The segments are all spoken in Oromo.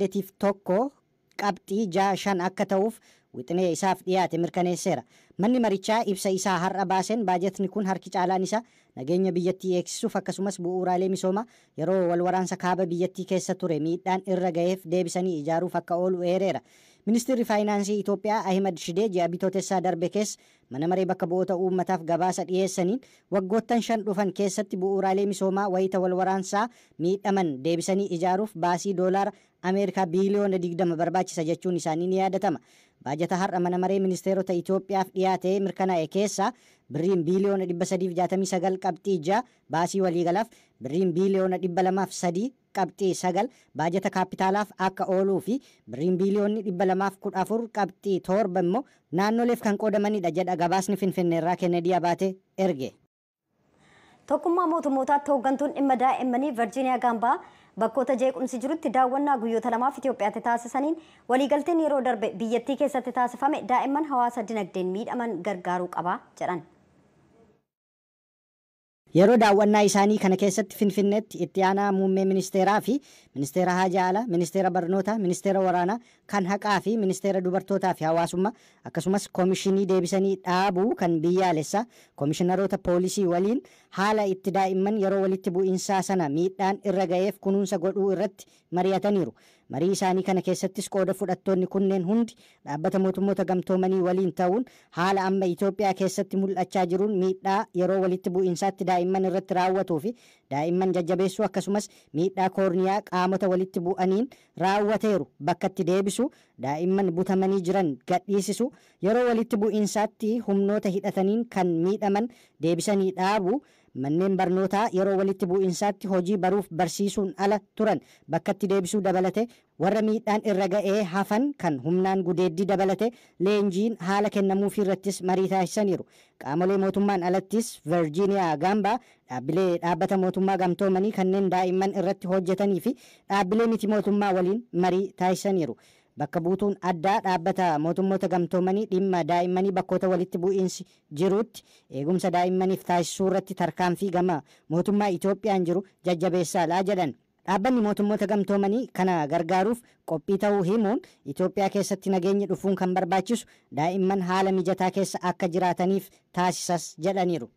deetiif tokko qabxii 6-5 akka ta'uuf wixinee isaaf dhiyaate mirkaneesseera. Manni marichaa ibsa isaa har'a baaseen baajetni kun harki caalaan isaa nageenya biyyattii eegsisuuf akkasumas bu'uuraalee misoomaa yeroo wal waraansa kaaba biyyattii keessa ture miidhaan irra ga'eef deebisanii ijaaruuf akka oolu eereera. Ministeerri Faayinaansii Itoophiyaa Ahimad Shidee ji'a bitootessaa darbe keessa mana maree bakka bu'oota uummataaf gabaasa dhiyeessaniin waggoottan 5 dhufan keessatti bu'uuraalee misoomaa wayita wal waraansaa miidhaman deebisanii ijaaruuf baasii doolaara Ameerikaa biiliyoona 20 barbaachisa jechuun isaanii ni yaadatama. Baajata har'a mana maree ministeerota Itoophiyaaf dhiyaatee mirkanaa'e keessaa birriin biiliyoona 369 qabxii 6 baasii waliigalaaf birriin biiliyoona 203 qabxii 9 baajata kaapitaalaaf akka ooluu fi birriin biiliyoonni 214 qabxii 7 immoo naannoleef kan qoodamanidha jedha gabaasni Finfinneerraa Kennedy Abaatee erge. Tokkummaa mootummootaatti hooggantuun dhimma daa'immanii Virgiiniyaa Gaambaa bakkoota jeequmsi jirutti daawwannaa guyyoota 2 Itoophiyaatti taasisaniin waliigalteen yeroo darbe biyyattii keessatti taasifame daa'imman hawaasa dinagdeen miidhaman gargaaruu qaba jedhan. Yeroo daawwannaa isaanii kana keessatti Finfinneetti itti aanaa muummee ministeeraa fi ministeera haajaa alaa, ministeera barnootaa, ministeera waraanaa, kan haqaa fi ministeera dubartootaa fi hawaasummaa akkasumas koomishinii deebisanii dhaabuu kan biyyaalessaa koomishinaroota poolisii waliin haala itti daa'imman yeroo walitti bu'iinsaa sana miidhaan irra ga'eef kunuunsa godhuu irratti mari'ataniiru. Marii isaanii kana keessattis qooda fudhattoonni kunneen hundi dhaabbata mootummoota gamtoomanii waliin ta'uun haala amma Itoophiyaa keessatti mul'achaa jiruun miidhaa yeroo walitti bu'iinsaatti daa'imman irratti raawwatuu fi daa'imman jajjabeessuu akkasumas miidhaa koorniyaa qaamota walitti bu'aniin raawwateeru bakkatti deebisu, daa'imman butamanii jiran gadhiisisu, yeroo walitti bu'iinsaatti humnoota hidhataniin kan miidhaman deebisanii dhaabu, manneen barnootaa yeroo walitti bu'iinsaatti hojii baruuf barsiisuun ala turan bakkatti deebisuu dabalate warra miidhaan irra ga'ee hafan kan humnaan gudeeddii dabalate leenjiin haala kennamuufii irrattis marii taasisaniiru. Qaamolee mootummaan alattis Virgiiniyaa Gaambaa dhaabbilee dhaabbata mootummaa gamtoomanii kanneen daa'imman irratti hojjetanii fi dhaabbilee miti mootummaa waliin marii taasisaniiru. Bakka buutuun addaa dhaabbata mootummoota gamtoomanii dhimma daa'immanii bakkoota walitti bu'iinsi jirutti eegumsa daa'immaniif taasisuu irratti tarkaanfii gama mootummaa Itoophiyaan jiru jajjabeessaa jedhan. Dhaabbanni mootummoota gamtoomanii kana gargaaruuf qophii ta'uu himuun Itoophiyaa keessatti nageenyi dhufuun kan barbaachisu daa'imman haala mijataa keessa akka jiraataniif taasisas jedhaniiru.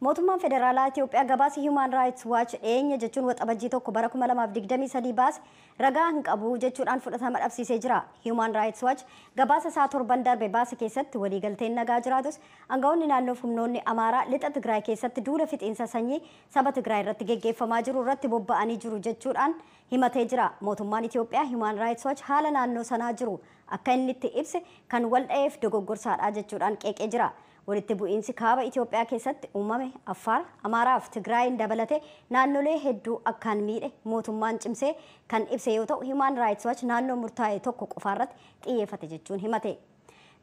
Mootummaan federaalaa Itoophiyaa gabaasa Human Rights Watch dhiyeenya jechuun waxabajjii tokko bara 2023 baase ragaa hin qabu jechuudhaan fudhatama dhabsiisee jira. Human Rights Watch gabaasa isaa torban darbe baase keessatti waliigalteen nagaa jiraatus aangawoonni naannoof humnoonni Amaaraa lixa Tigraay keessatti duula fixiinsa sanyii saba Tigraay irratti geggeeffamaa jiru irratti bobba'anii jiru jechuudhaan himatee jira. Mootummaan Itoophiyaa Human Rights Watch haala naannoo sanaa jiru akka inni itti ibse kan wal dha'eef dogoggorsaadha jechuudhaan qeeqee jira. Walitti bu'iinsi kaaba Itoophiyaa keessatti uumame Affaar, Amaaraa fi Tigraayin dabalatee naannolee hedduu akkaan miidhe mootummaan cimsee kan ibse yoo ta'u Human Rights Watch naannoo murtaa'e tokko qofaarratti xiyyeeffate jechuun himate.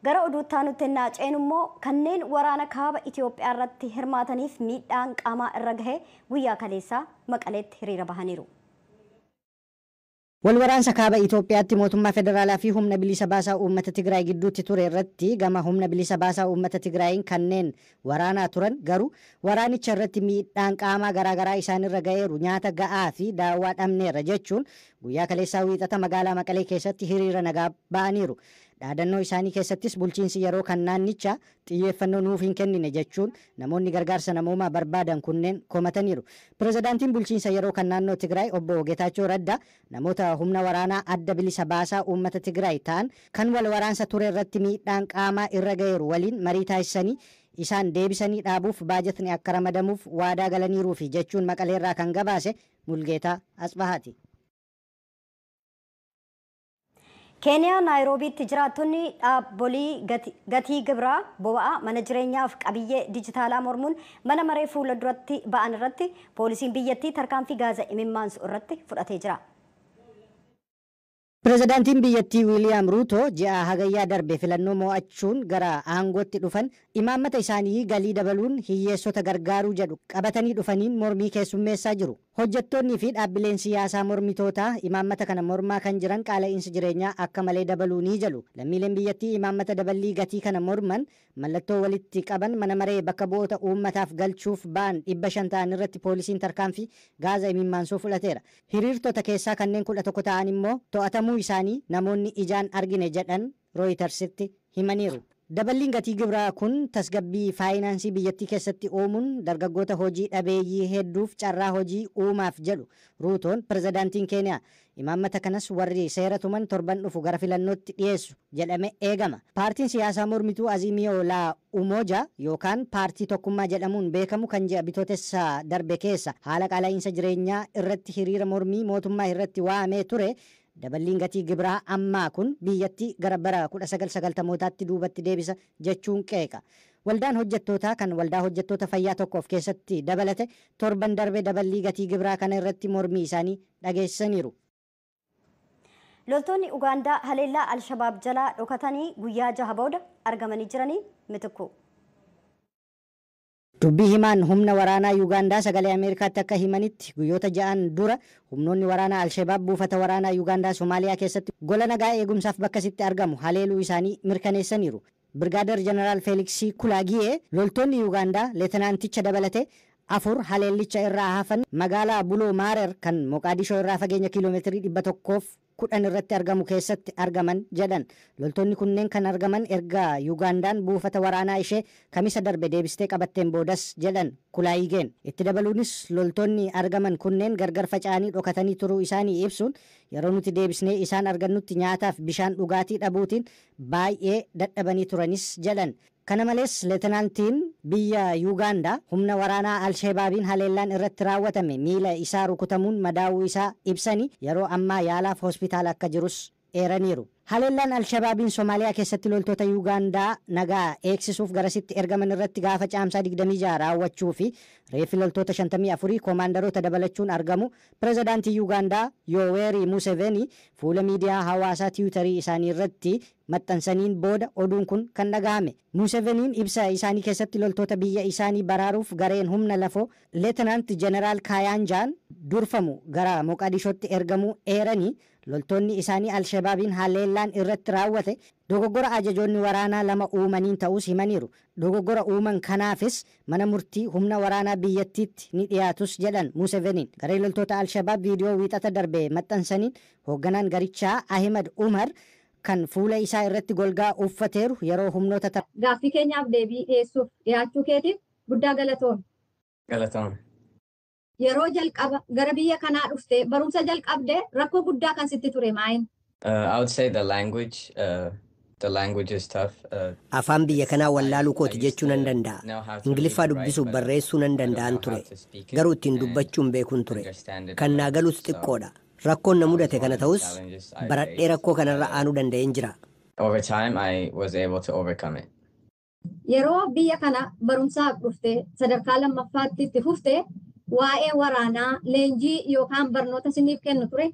Gara oduutti aanutti naaceen immoo kanneen waraana kaaba Itoophiyaa irratti hirmaataniif miidhaan qaamaa irra gahee guyyaa kaleessaa Maqaleetti hiriira bahaniiru. Walwaraansa kaaba Itoophiyaatti mootummaa federaalaa fi humna bilisa baasaa uummata Tigraay gidduutti ture irratti gama humna bilisa baasaa uummata Tigraayin kanneen waraanaa turan garuu waraanicha irratti miidhaan qaamaa garaagaraa isaanirra ga'eeru nyaata ga'aa fi daawwaa dhabneerra jechuun guyyaa kaleessaa wiixata magaalaa Maqalee keessatti hiriira nagaa ba'aniiru. Dhaadannoo isaanii keessattis bulchiinsi yeroo kan naannicha xiyyeeffannoo nuuf hin kennine jechuun namoonni gargaarsa namoomaa barbaadan kunneen komataniiru. Pirezidaantiin bulchiinsa yeroo kan naannoo Tigraay obbo Geetaachoo Raddaa namoota humna waraanaa adda bilisa baasaa uummata Tigraay ta'an kan wal waraansa ture irratti miidhaan qaamaa irra ga'eeru waliin marii taasisanii isaan deebisanii dhaabuuf baajatni akka ramadamuuf waadaa galaniiruu fi jechuun Maqaleerraa kan gabaase Mulgeetaa Asbahaati. Keeniyaa Naayiroobiitti jiraattonni dhaabbolii gatii gibiraa boba'aa mana jireenyaaf qabiyyee dijitaalaa mormuun mana maree fuula duratti ba'an irratti poolisiin biyyattii tarkaanfii gaazaa imimmaansu irratti fudhatee jira. Pirezidaantiin biyyattii Wiiliyaam Ruuto ji'a hagayyaa darbe filannoo mo'achuun gara aangootti dhufan imaammata isaanii galii dabaluun hiyyeessota gargaaruu jedhu qabatanii dhufaniin mormii keessummeessaa jiru. Hojjettoonni fi dhaabbileen siyaasaa mormitootaa imaammata kana mormaa kan jiran qaala'insi jireenyaa akka malee dabaluu ni jalu. Lammiileen biyyattii imaammata daballii gatii kana morman mallattoo walitti qaban mana maree bakka bu'oota uummataaf galchuuf ba'an 500 ta'an irratti poolisiin tarkaanfii gaaza imimaansuu fudhateera. Hiriirtota keessaa kanneen 11 ta'an immoo to'atamuu isaanii namoonni ijaan argine jedhan Rooyitersitti himaniiru. Daballiin gatii gibiraa kun tasgabbii faayinaansii biyyattii keessatti uumuun dargaggoota hojii dhabeeyyii hedduuf carraa hojii uumaaf jedhu Ruutoon pirezidaantiin Keeniyaa. Imaammata kanas warri seera tuman torban dhufu gara filannootti dhiyeessu jedhame eegama. Paartiin siyaasaa mormituu Azimio la Umoja yookaan paartii tokkummaa jedhamuun beekamu kan ji'a bitootessa darbe keessa haala qaala'insa jireenyaa irratti hiriira mormii mootummaa irratti waamee ture. Daballiin gatii gibiraa ammaa kun biyyattii gara bara 1990mootaatti duubatti deebisa jechuun qeeqa. Waldaan hojjettootaa kan waldaa hojjettoota fayyaa tokko of keessatti dabalate torban darbe daballii gatii gibiraa kana irratti mormii isaanii dhageessaniiru. Loltoonni Ugaandaa haleellaa Alshabaab jalaa dhokatanii guyyaa 6 booda argamanii jiranii mitikku. Dubbii himaan humna waraanaa Yuugaandaa sagalee Ameerikaatti akka himanitti guyyoota 6 dura humnoonni waraanaa Alshabaab buufata waraanaa Yuugaandaa Somaaliyaa keessatti gola nagaa eegumsaaf bakkasitti argamu haleeluu isaanii mirkaneessaniiru. Birgaader Jeneraal Feeliksii Kulaagiyee loltoonni Yuugaandaa leetanaanticha dabalate 4 haleellicha irraa hafan magaalaa Buloo Maarer kan Moqaadishoo irraa fageenya kiiloomeetirii 110 irratti argamu keessatti argaman jedhan. Loltoonni kunneen kan argaman erga Yuugaandaan buufata waraanaa ishee kamisa darbe deebistee qabatteen boodas jedhan Kulaayigeen. Itti dabaluunis loltoonni argaman kunneen gargar faca'anii dhokatanii turuu isaanii ibsuun yeroo nuti deebisnee isaan argannutti nyaataaf bishaan dhugaatii dhabuutiin baay'ee dadhabanii turanis jedhan. Kana malees leetanaantiin biyya Yuugaandaa humna waraanaa Alshabaabiin haleellaan irratti raawwatame miila isaa rukutamuun madaa'uu isaa ibsanii yeroo ammaa yaalaaf hospitaala akka jirus eeraniiru. Haleellaan Alshabaabiin Somaaliyaa keessatti loltoota Yuugaandaa nagaa eegsisuuf garasitti ergaman irratti gaafa caamsaa 26 raawwachuu fi reeffi loltoota 54 koomaandaroota dabalachuun argamu pirezidaantii Yuugaandaa Yooweeri Museveni fuula miidiyaa hawaasaa tiwiitarii isaanii irratti maxxansaniin booda oduun kun kan dhagahame. Museveniin ibsa isaanii keessatti loltoota biyya isaanii baraaruuf gareen humna lafoo leetanaanti jeneraal Kaayaanjaan durfamu gara Moqaadishootti ergamuu eeranii loltoonni isaanii Alshabaabiin haleellaan irratti raawwate dogoggora ajajoonni waraanaa 2 uumaniin ta'us himaniiru. Dogoggora uuman kanaafis mana murtii humna waraanaa biyyattiitti ni dhiyaatus jedhan Museveniin. Garee loltoota Alshabaab viidiyoo wiixata darbe maxxansaniin hoogganaan garichaa Ahimad Umar kan fuula isaa irratti golgaa uffateeru yeroo humnoota gaaffii keenyaaf deebii dhiyeessuuf dhiyaachuu keetiif guddaa galatoom. Yeroo jalqaba gara biyya kanaa dhufte barumsa jalqabde rakkoo guddaa kan sitti ture maayin? I would say the language is tough. Afaan biyya kanaa wallaaluu kooti jechuu nan danda'a. Ingiliffaa dubbisuuf barreessuu nan danda'an ture. Garuu ittiin dubbachuun beekuun ture. Kan naa galus xiqqoodha. Rakkoon na mudate kana ta'us baradhee rakkoo kanarra aanuu danda'een jira. Over time I was able to overcome it. Yeroo biyya kana barumsaaf dhufte sadarkaa lammaffaatti itti fufte waa'ee waraanaa leenjii yookaan barnoota siniif kennu ture?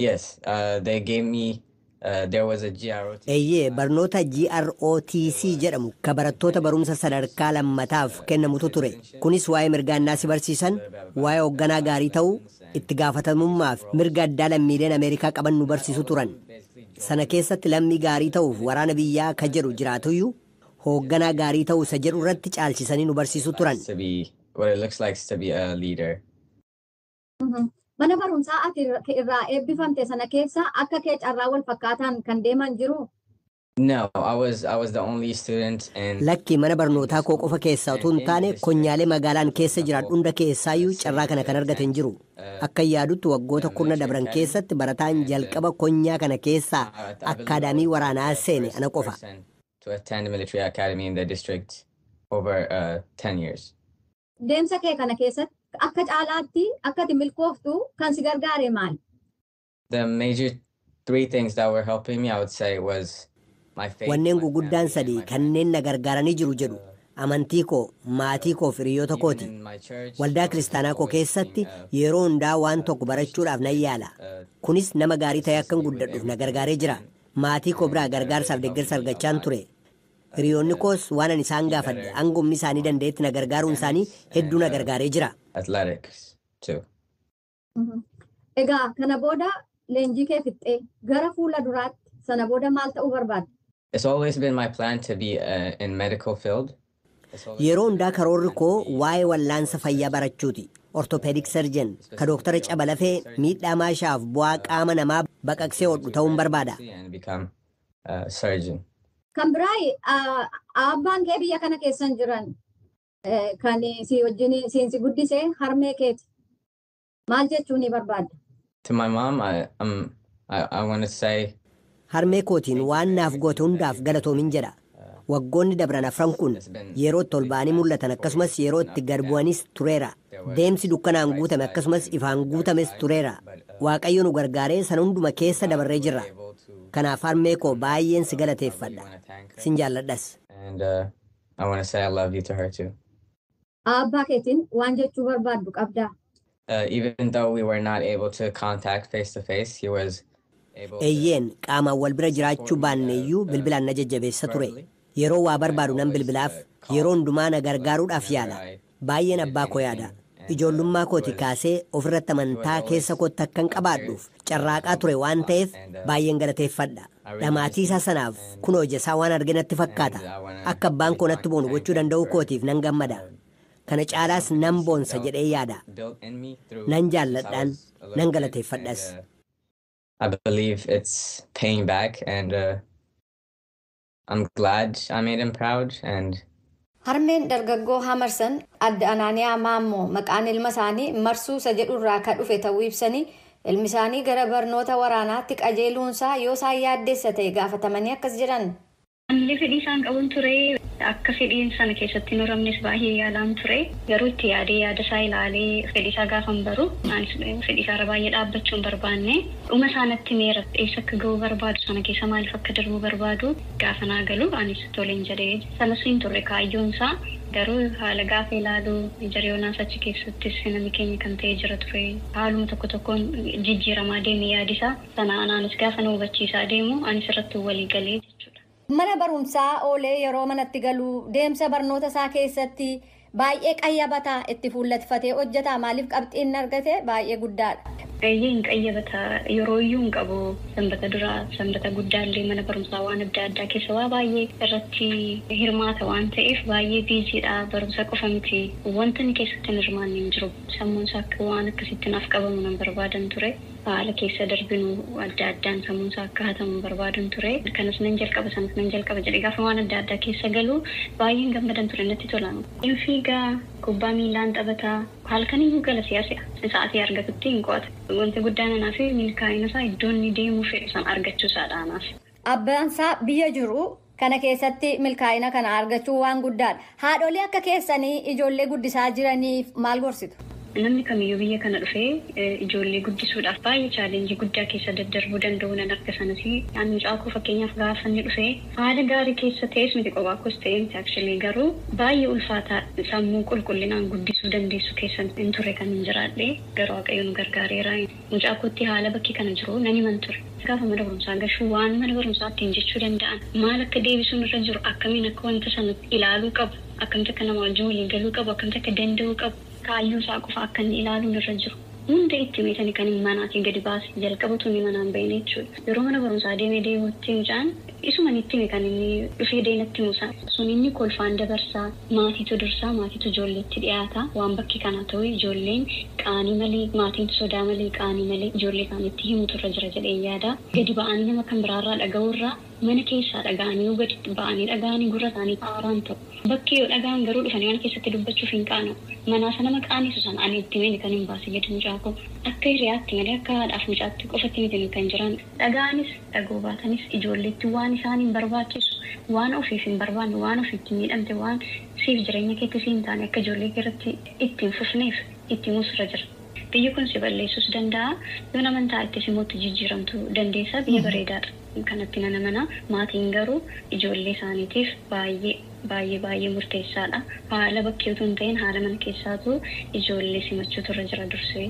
Yes, they gave me there was a GROTC. Eeyyee barnoota GROTC jedhamu ka barattoota barumsa sadarkaa lammataaf kennamutu ture. Kunis waa'ee mirgaannaa si barsiisan, waa'ee hoogganaa gaarii ta'uu, itti gaafatamummaaf mirga addaa lammiileen Ameerikaa qaban nu barsiisu turan. Sana keessatti lammii gaarii ta'uuf waraana biyyaa ka jedhu jiraatuyyuu hoogganaa gaarii ta'uu isa jedhu irratti caalchisanii nu barsiisu turan. What it looks like to be a leader. Mana barumsaa ati irraa eebbifamte sana keessa akka kee carraa wal fakkaataan kan deeman jiru? No, I was the only student in Lakki mana barnootaa koo qofa keessaa utuu hin taane konyaalee magaalaan keessa jiran hunda keessaayyuu carraa kana kan argatan jiru. Akka yaadutti waggoota 10 dabran keessatti barataan jalqaba konyaa kana keessaa akkaadaamii waraanaa seene ana qofa. To attend the military academy in the district over 10 years. Deemsa kee kana keessatti akka caalaatti akka ati milkooftu kan si gargaare maali? The major 3 things that were helping me, I would say, was my faith. Wanneen guguddaan sadii kanneen na gargaaranii jiru jedhu. Amantii koo, maatii koo fi hiriyoota kooti. Waldaa kiristaanaa koo keessatti yeroo hundaa waan tokko barachuudhaaf nan yaala. Kunis nama gaarii ta'e akkan guddadhuuf na gargaaree jira. Maatii koo biraa gargaarsaaf deeggarsa argachaan ture. Hiriyoonni koos waan ani isaan gaafadhe hangumni isaanii dandeetti na gargaaruun isaanii hedduu na gargaaree jira. Athletics. too. Egaa kana booda leenjii kee fixxee gara fuula duraatti sana booda maal ta'uu barbaadda? It's always been my plan to be in medical field. Yeroo hundaa karoorri koo waa'ee wallaansa fayyaa barachuuti. Orthopedic surgeon ka dooktara cabalafee miidhaa maashaaf bu'aa qaama namaa baqaqsee hodhu ta'uun barbaada. And become a surgeon. Kan biraa abbaan kee biyya kana keessan jiran kan si wajjin siinsi guddisee harmee keeti. Maal jechuun ni barbaadda? To my mom, I want to say Harmee kootiin waan naaf goote hundaaf galatoomin jedha. Waggoonni dabran afran kun yeroo itti ol ba'anii mul'atan akkasumas yeroo itti gad bu'anis tureera. Deemsi dukkanaan guutame akkasumas ifaan guutames tureera. Waaqayyo nu gargaaree san hunduma keessa dabarree jirra. Kanaaf harmee koo baay'een si galateeffadha. Sin jaalladhas. And I want to say I love you to her too. Abbaa keetiin waan jechuu barbaaddu qabdaa? Even though we were not able to contact face to face, he was able to. Eeyyeen qaamaan wal bira jiraachuu baanne iyyuu bilbilaan na jajjabeessa ture. Yeroo waa barbaadu nan bilbilaaf, yeroo hundumaa na gargaaruudhaaf yaala. Baay'een abbaa koo yaada. Ijoollummaa kooti kaasee ofirratti amantaa keessa kootti akkan qabaadhuuf carraaqaa ture waan ta'eef baay'een galateeffadha. Dhamaatii isaa sanaaf kunoo isaa waan arge natti fakkaata. Akka abbaan koo natti boonu gochuu danda'u kootiif nan gammada. Kana caalaas nan boonsa jedhee yaada. Nan jaalladhaan nan galateeffadhas. I believe it's paying back, and I'm glad I made him proud. And Harmeen dargaggoo Hamarsan adda Anaaniyaa Maammoo maqaan ilma isaanii Marsuu isa jedhurraa kan dhufe ta'uu ibsanii ilmi isaanii gara barnoota waraanaatti qajeeluunsaa yoo isaan yaaddeessa ta'e gaafatamanii akkas jedhan. Anillee fedhii isaan qabuun ture akka fedhiin sana keessatti hin horamnes baay'ee yaalaan ture garuu itti yaadee yaada isaa ilaalee fedhii isaa gaafan baru anis fedhii isaa irra baay'ee dhaabbachuu hin barbaanne dhuma isaanatti meera eessa akka ga'uu barbaadu sana keessa maaliif akka darbuu barbaadu gaafa naa galu anis toleen jedhee sanas hin turre kaayyoon isaa garuu haala gaafa ilaalu jariyoonaas achi keessattis namni keenya kan ta'e jira ture haaluma tokko tokkoon jijjiiramaa deeme yaadisaa sana anaanis gaafa na hubachiisaa deemu anis irratti walii galee jechuudha. Mana barumsaa oolee yeroo manatti galuu deemsa barnoota isaa keessatti baay'ee qayyabataa itti fuullatfatee hojjetaa maaliif qabxiin argate baay'ee guddaadha. Baay'een qayyabata yeroo iyyuu hin qabu sanbata duraa sanbata guddaallee mana barumsaa waan adda addaa keessa waa baay'ee irratti hirmaata waan ta'eef baay'ee biiziidha barumsa qofa miti wanta inni keessatti hin hirmaanne hin jiru sammuun isaa akka waan akkasitti naaf qabamu nan barbaadan ture haala keessa darbinu adda addaan sammuun isaa akka hatamu barbaadan ture kanas nan jalqaba sanas nan jalqaba jedhee gaafa waan adda addaa keessa galu baay'een gammadan ture natti tolaan. Infiigaa kubbaa miilaan taphataa halkan iyyuu gala sa'aatii argatutti hin qo'ata. Wanti guddaan anaaf milkaa'ina isaa iddoo inni deemuu fedhu san argachuu isaadha anaaf. Abbaan isaa biyya jiru kana keessatti milkaa'ina kana argachuu waan guddaadha. Haadholii akka keessanii ijoollee guddisaa jiraniif maal gorsitu? Namni kamiyyuu biyya kana dhufee ijoollee guddisuudhaaf baay'ee chaalenjii guddaa keessa daddarbuu danda'u nan arga sanas ani mucaakoo fakkeenyaaf gaafa inni dhufee haala gaarii keessa ta'es miti qobaakos ta'e miti actually garuu baay'ee ulfaataa sammuu qulqullinaan guddisuu dandeessu keessa hin turre kan hin jiraadhe garuu waaqayyo nu gargaareera mucaakootti haala bakki kana jiru nan himan ture gaafa mana barumsaa gashuu waan mana barumsaatti hin jechuu danda'an maal akka deebisuun irra jiru akkamiin akka wanta sana ilaaluu qabu akkamitti akka nama wajjin waliin galuu qabu akkamitti akka danda'uu qabu kaayyuu isaa qofa akka inni ilaaluun irra jiru hunda itti meesanii kan manaatiin gadi baase jalqabatu ni manaan bahine jechuudha yeroo mana barumsaa deemee deemuutti mucaan isuman itti kan inni dhufee deematti musa sun inni kolfaan dabarsaa maatiitu dursaa maatiitu ijoolleetti dhiyaata waan bakki kana ta'u ijoolleen qaanii malee maatiin sodaa malee qaanii malee ijoollee kaanitti himutu irra jira jedhee yaada gadi ba'anii nama kan biraarraa dhaga'uurraa mana keessaa dhaga'anii gadi ba'anii dhaga'anii gurra isaanii haaraan ta'u bakki yoo dhaga'an garuu dhufanii mana keessatti dubbachuuf hin qaanu manaa sana maqaanisu san ani itti meeni kan hin baase jedhu mucaako akka hiriyaatti malee akka haadhaaf mucaatti qofatti miti kan jiran dhaga'anis dhagoo baatanis ijoolleetti waan isaan hin barbaachisu waan ofiif hin barbaanne waan ofiitti miidhamte waan siif jireenya keetti siin taane akka ijoollee irratti ittiin fufneef itti musirra jira. Biyyi kun si balleessuus danda'a yoo namantaa itti simootti jijjiiramtu dandeessa biyya bareedaadha kanatti nana mana maatiin garuu ijoollee isaaniitiif baay'ee murteessaadha haala bakkee utuu hin ta'in haala mana keessaatu ijoollee simachuutu irra jira dursee.